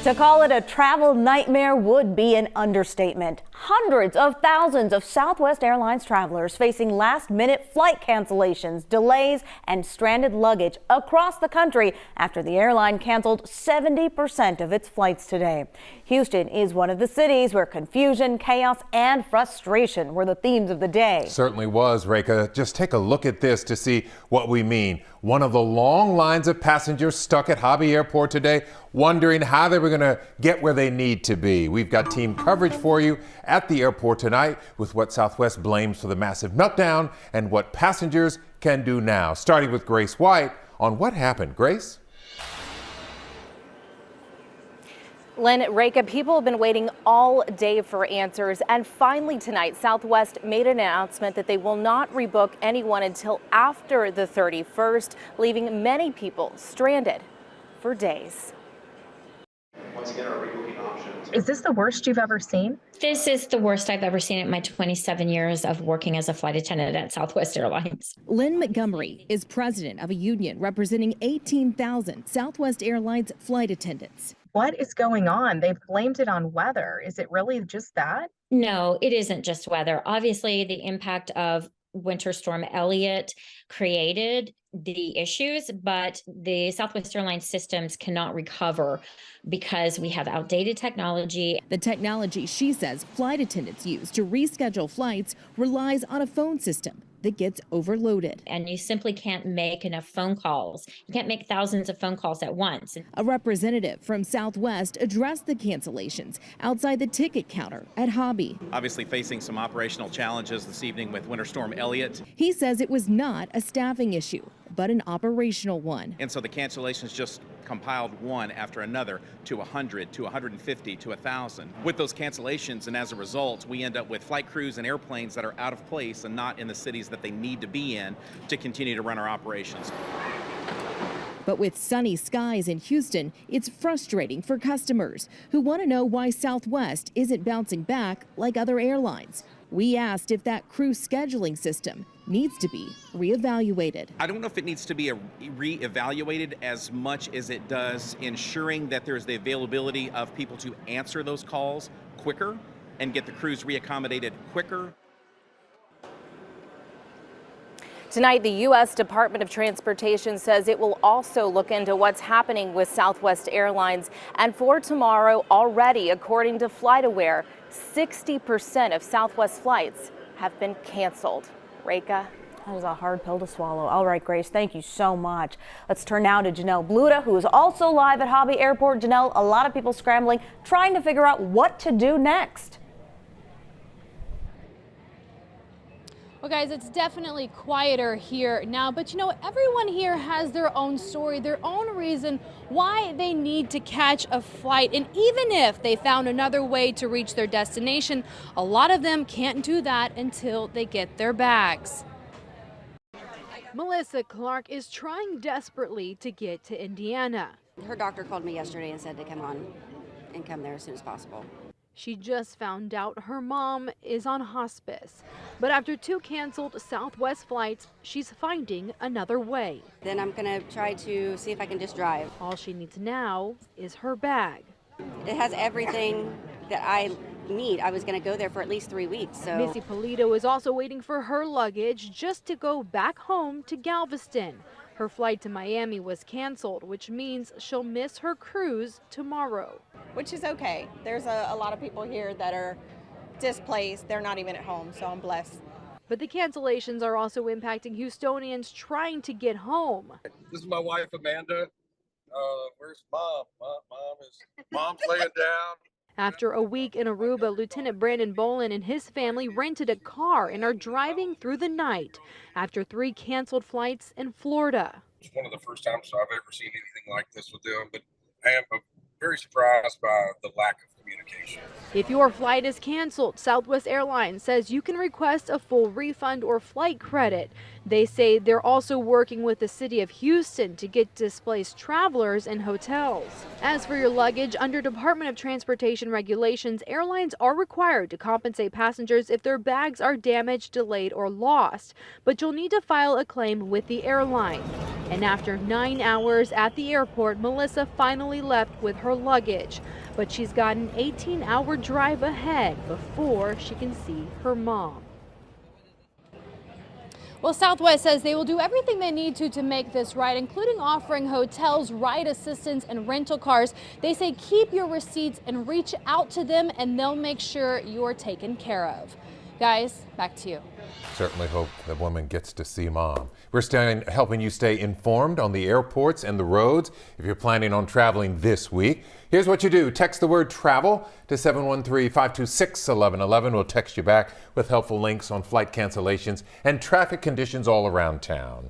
To call it a travel nightmare would be an understatement. Hundreds of thousands of Southwest Airlines travelers facing last-minute flight cancellations, delays, and stranded luggage across the country after the airline canceled 70% of its flights today. Houston is one of the cities where confusion, chaos, and frustration were the themes of the day. Certainly was, Reka. Just take a look at this to see what we mean. One of the long lines of passengers stuck at Hobby Airport today, wondering how they were going to get where they need to be. We've got team coverage for you at the airport tonight with what Southwest blames for the massive meltdown and what passengers can do now. Starting with Grace White on what happened. Grace? Lynn, Reka, people have been waiting all day for answers, and finally tonight, Southwest made an announcement that they will not rebook anyone until after the 31st, leaving many people stranded for days. Once again, our rebooking options. Is this the worst you've ever seen? This is the worst I've ever seen in my 27 years of working as a flight attendant at Southwest Airlines. Lynn Montgomery is president of a union representing 18,000 Southwest Airlines flight attendants. What is going on? They've blamed it on weather. Is it really just that? No, it isn't just weather. Obviously, the impact of Winter Storm Elliott created the issues, but the Southwest Airlines systems cannot recover because we have outdated technology. The technology she says flight attendants use to reschedule flights relies on a phone system that gets overloaded. And you simply can't make enough phone calls. You can't make thousands of phone calls at once. A representative from Southwest addressed the cancellations outside the ticket counter at Hobby. Obviously facing some operational challenges this evening with Winter Storm Elliott. He says it was not a staffing issue, but an operational one. And so the cancellations just compiled one after another to 100, to 150, to 1,000. With those cancellations, and as a result, we end up with flight crews and airplanes that are out of place and not in the cities that they need to be in to continue to run our operations. But with sunny skies in Houston, it's frustrating for customers who want to know why Southwest isn't bouncing back like other airlines. We asked if that crew scheduling system needs to be reevaluated. I don't know if it needs to be reevaluated as much as it does ensuring that there's the availability of people to answer those calls quicker and get the crews reaccommodated quicker. Tonight, the U.S. Department of Transportation says it will also look into what's happening with Southwest Airlines. And for tomorrow, already, according to FlightAware, 60% of Southwest flights have been canceled. Reka? That is a hard pill to swallow. All right, Grace, thank you so much. Let's turn now to Janelle Bluda, who is also live at Hobby Airport. Janelle, a lot of people scrambling, trying to figure out what to do next. Well, guys, it's definitely quieter here now, but you know, everyone here has their own story, their own reason why they need to catch a flight. And even if they found another way to reach their destination, a lot of them can't do that until they get their bags. Melissa Clark is trying desperately to get to Indiana. Her doctor called me yesterday and said to come on and come there as soon as possible. She just found out her mom is on hospice. But after 2 canceled Southwest flights, she's finding another way. Then I'm gonna try to see if I can just drive. All she needs now is her bag. It has everything that I need. I was gonna go there for at least 3 weeks, so. Missy Polito is also waiting for her luggage just to go back home to Galveston. Her flight to Miami was canceled, which means she'll miss her cruise tomorrow. Which is okay. There's a lot of people here that are displaced. They're not even at home, so I'm blessed. But the cancellations are also impacting Houstonians trying to get home. This is my wife, Amanda. Where's Mom? Mom's laying down. After a week in Aruba, Lieutenant Brandon Bolin and his family rented a car and are driving through the night after 3 canceled flights in Florida. It's one of the first times I've ever seen anything like this with them, but I am very surprised by the lack of communication. If your flight is canceled, Southwest Airlines says you can request a full refund or flight credit. They say they're also working with the city of Houston to get displaced travelers in hotels. As for your luggage, under Department of Transportation regulations, airlines are required to compensate passengers if their bags are damaged, delayed, or lost. But you'll need to file a claim with the airline. And after 9 hours at the airport, Melissa finally left with her luggage. But she's got an 18-hour drive ahead before she can see her mom. Well, Southwest says they will do everything they need to make this right, including offering hotels, ride assistance, and rental cars. They say keep your receipts and reach out to them, and they'll make sure you're taken care of. Guys, back to you. Certainly hope the woman gets to see mom. We're helping you stay informed on the airports and the roads if you're planning on traveling this week. Here's what you do. Text the word travel to 713-526-1111. We'll text you back with helpful links on flight cancellations and traffic conditions all around town.